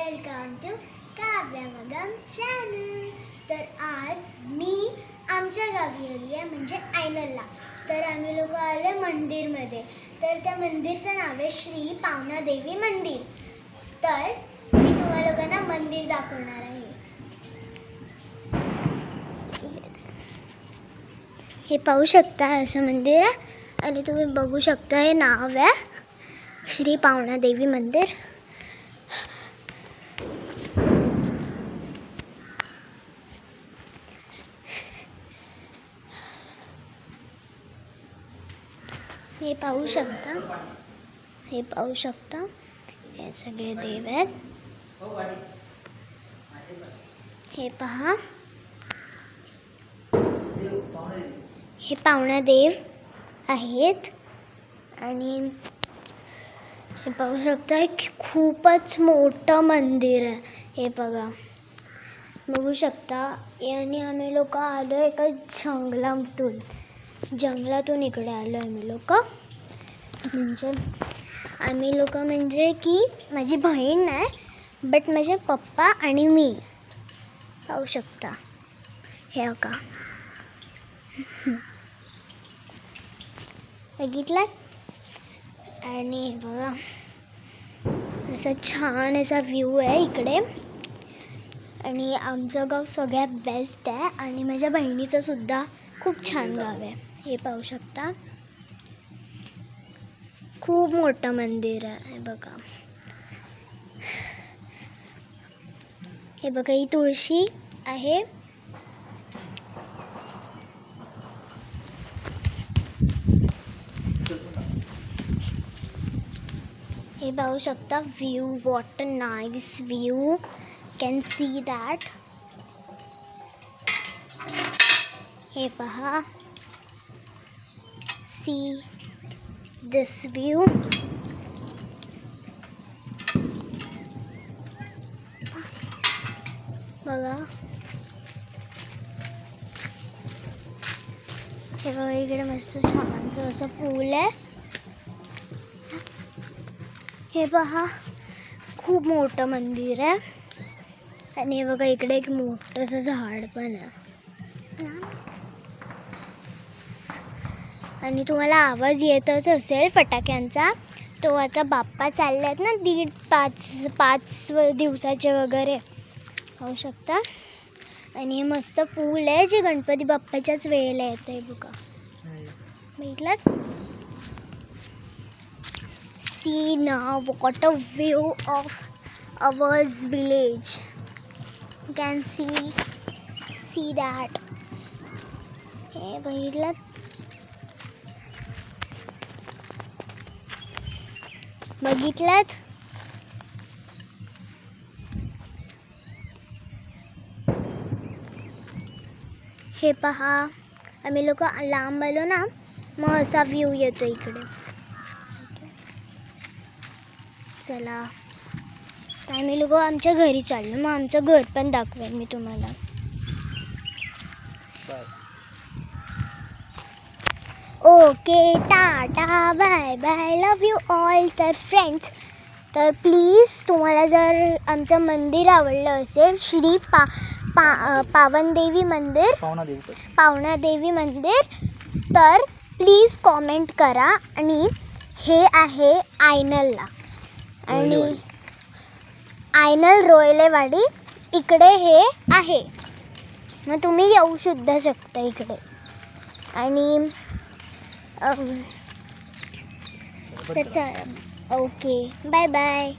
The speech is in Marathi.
Welcome to काव्यमगम channel. तर आज मी आमच्या गावी आली आहे, म्हणजे आयनलला. तर आम्ही लोक आले मंदिरमध्ये. तर त्या मंदिरचं नाव आहे श्री पावनादेवी मंदिर. तर मी तुम्हा लोकांना मंदिर दाखवणार आहे. हे पाहू शकता, असं मंदिर आहे आणि तुम्ही बघू शकता हे नाव आहे श्री पावनादेवी मंदिर. हे पाहू शकता हे सगळे देव आहेत. हे पहा, हे पावनादेव आहेत आणि हे पाहू शकता खूपच मोठं मंदिर आहे. हे बघू शकता. आणि आम्ही लोक आलो एका जंगलातून इकडे आलो आम्ही लोक. म्हणजे की माझी बहीण नाही, बट माझे पप्पा आणि मी. पाहू शकता हे का बघितलं. आणि बघा, असा छान असा व्ह्यू आहे इकडे. आणि आमचं गाव सगळ्यात बेस्ट आहे आणि माझ्या बहिणीचं सुद्धा खूप छान गाव आहे. हे पाहू शकता, खूप मोठं मंदिर आहे. हे बघा ही तुळशी आहे. हे पाहू शकता view, what a nice view. Can see that. हे पहा, सी दिस व्ह्यू. बघा, हे बघा इकडे मस्त छानसं असं फूल आहे. हे पहा, खूप मोठं मंदिर आहे. आणि हे बघा इकडे एक मोठंसं झाड पण आहे. आणि तुम्हाला आवाज येतच असेल फटाक्यांचा. तो आता बाप्पा चालल्यात ना, 5 दिवसाचे वगैरे. पाहू शकता. आणि हे मस्त फूल आहे जे गणपती बाप्पाच्याच वेळेला येतं आहे. बघा, बघितलं. See now what a view of our village. You can see that. हे बघितलं. हे पहा, आम्ही लोक लांब आलो ना, मग असा व्ह्यू येतो इकडे. चला, तर आम्ही लोक आमच्या घरी चाललो. मग आमचं घर पण दाखवेन मी तुम्हाला. Okay, tata, bye bye, love you all. तर फ्रेंड्स, तर प्लीज तुम्हाला जर आमचं मंदिर आवडलं असेल, श्री पावनदेवी मंदिर, पावनादेवी मंदिर, तर प्लीज कॉमेंट करा. आणि हे आहे आयनलला, आणि आयनल रोयलेवाडी इकडे हे आहे. मग तुम्ही येऊ सुद्धा शकता इकडे. आणि ओके, बाय बाय.